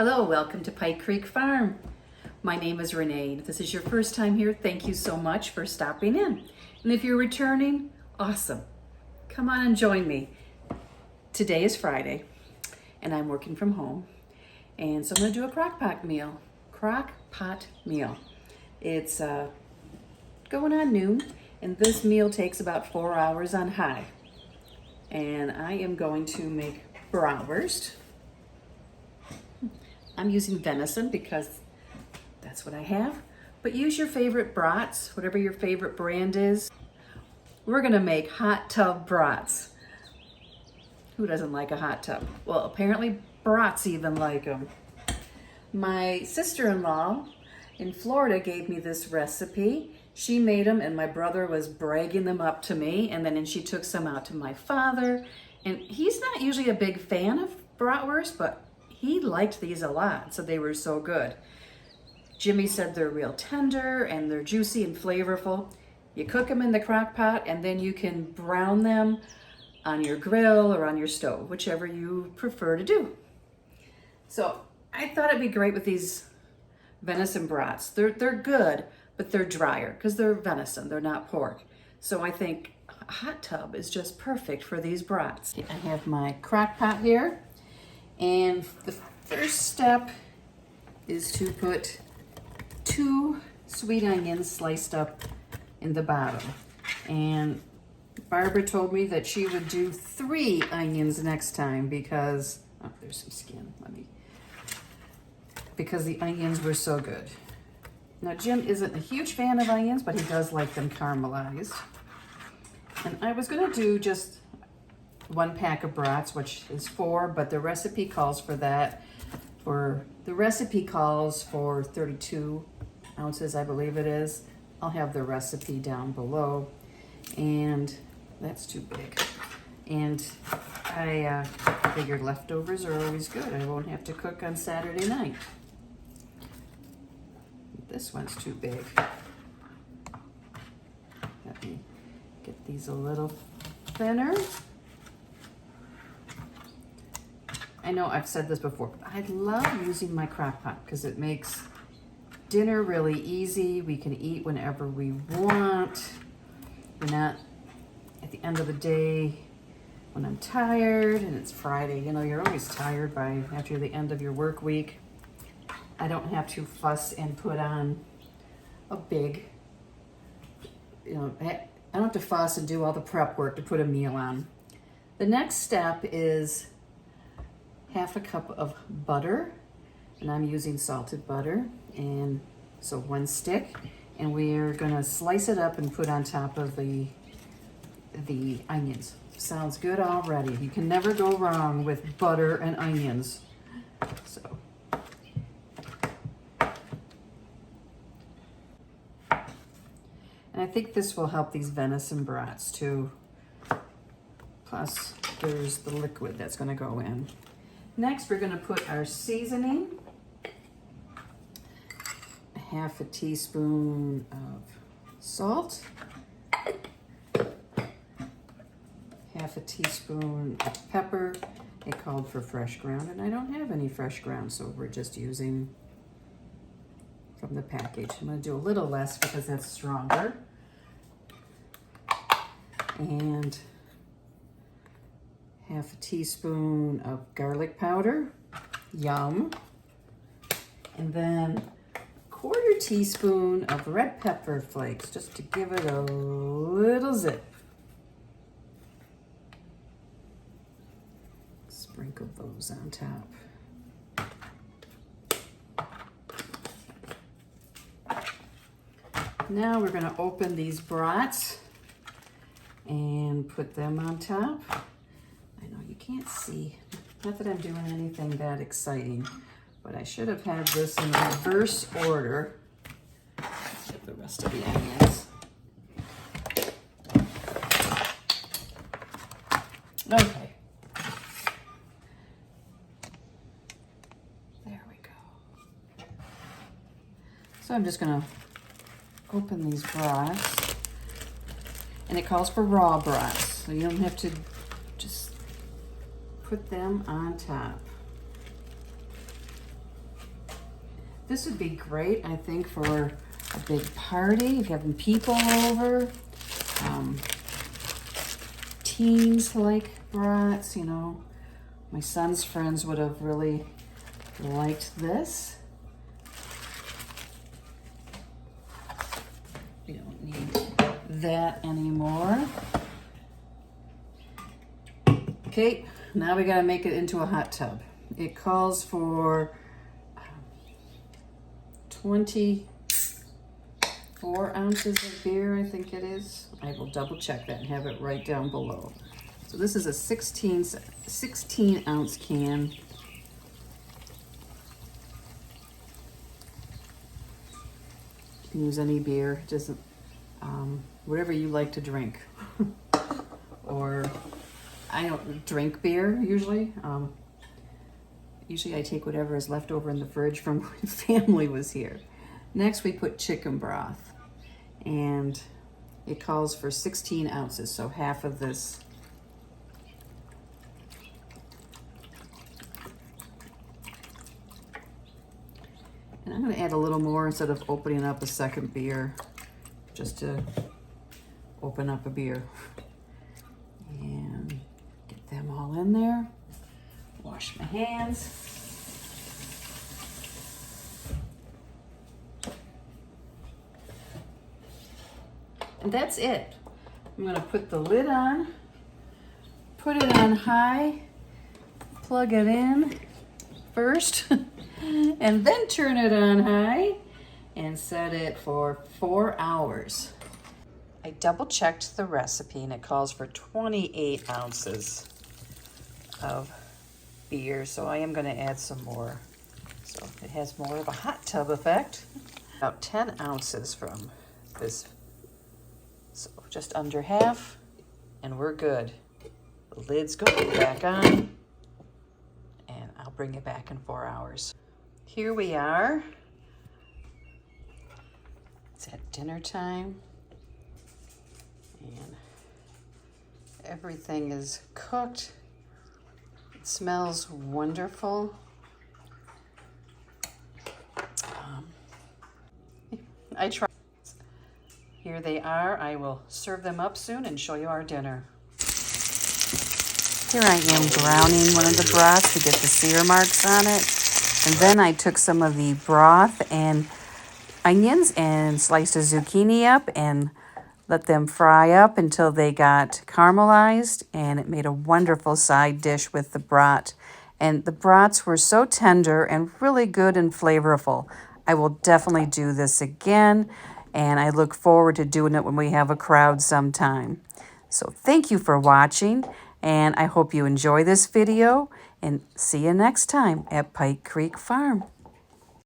Hello, welcome to Pike Creek Farm. My name is Renee. If this is your first time here, thank you so much for stopping in. And if you're returning, awesome. Come on and join me. Today is Friday, and I'm working from home. And so I'm gonna do a Crockpot meal. Crockpot meal. It's going on noon, and this meal takes about 4 hours on high. And I am going to make bratwurst. I'm using venison because that's what I have, but use your favorite brats, whatever your favorite brand is. We're gonna make hot tub brats. Who doesn't like a hot tub? Well, apparently brats even like them. My sister-in-law in Florida gave me this recipe. She made them and my brother was bragging them up to me, and then she took some out to my father, and he's not usually a big fan of bratwurst, but he liked these a lot, so they were so good. Jimmy said they're real tender and they're juicy and flavorful. You cook them in the crock pot and then you can brown them on your grill or on your stove, whichever you prefer to do. So I thought it'd be great with these venison brats. They're good, but they're drier because they're venison, they're not pork. So I think a hot tub is just perfect for these brats. I have my crock pot here. And the first step is to put 2 sweet onions sliced up in the bottom. And Barbara told me that she would do 3 onions next time because, oh, there's some skin, because the onions were so good. Now Jim isn't a huge fan of onions, but he does like them caramelized. And I was gonna do just 1 pack of brats, which is 4, but the recipe calls for that. The recipe calls for 32 ounces, I believe it is. I'll have the recipe down below, and that's too big. And I figured leftovers are always good. I won't have to cook on Saturday night. This one's too big. Let me get these a little thinner. I know I've said this before, but I love using my crock pot because it makes dinner really easy. We can eat whenever we want. We're not at the end of the day when I'm tired and it's Friday. You know, you're always tired after the end of your work week. I don't have to fuss and put on a big, I don't have to fuss and do all the prep work to put a meal on. The next step is 1/2 cup of butter, and I'm using salted butter, and so 1 stick, and we're gonna slice it up and put on top of the onions. Sounds good already. You can never go wrong with butter and onions. So and I think this will help these venison brats too. Plus there's the liquid that's gonna go in. Next, we're going to put our seasoning, 1/2 teaspoon of salt, 1/2 teaspoon of pepper. It called for fresh ground, and I don't have any fresh ground, so we're just using from the package. I'm going to do a little less because that's stronger. And 1/2 teaspoon of garlic powder, yum. And then 1/4 teaspoon of red pepper flakes, just to give it a little zip. Sprinkle those on top. Now we're gonna open these brats and put them on top. I know you can't see, not that I'm doing anything that exciting, but I should have had this in reverse order. Get the rest of the onions. Okay. There we go. So I'm just gonna open these brats, and it calls for raw brats, so you don't have to just put them on top. This would be great, I think, for a big party, if you're having people over. Teens like brats, you know. My son's friends would have really liked this. We don't need that anymore. Okay, now we gotta make it into a hot tub. It calls for 24 ounces of beer, I think it is. I will double check that and have it right down below. So this is a 16 ounce can. You can use any beer, just whatever you like to drink. Or I don't drink beer usually. Usually I take whatever is left over in the fridge from when family was here. Next we put chicken broth, and it calls for 16 ounces, so half of this. And I'm gonna add a little more instead of opening up a second beer, just to open up a beer. And get them all in there. Wash my hands. And that's it. I'm gonna put the lid on, put it on high, plug it in first, and then turn it on high and set it for 4 hours. I double checked the recipe and it calls for 28 ounces of beer, so I am gonna add some more. So it has more of a hot tub effect. About 10 ounces from this. So just under half, and we're good. The lid's going back on, and I'll bring it back in 4 hours. Here we are. It's at dinner time, and everything is cooked. It smells wonderful. I tried. Here they are. I will serve them up soon and show you our dinner. Here I am browning one of the broths to get the sear marks on it. And then I took some of the broth and onions and sliced a zucchini up and let them fry up until they got caramelized, and it made a wonderful side dish with the brat. And the brats were so tender and really good and flavorful. I will definitely do this again, and I look forward to doing it when we have a crowd sometime. So thank you for watching, and I hope you enjoy this video, and see you next time at Pike Creek Farm.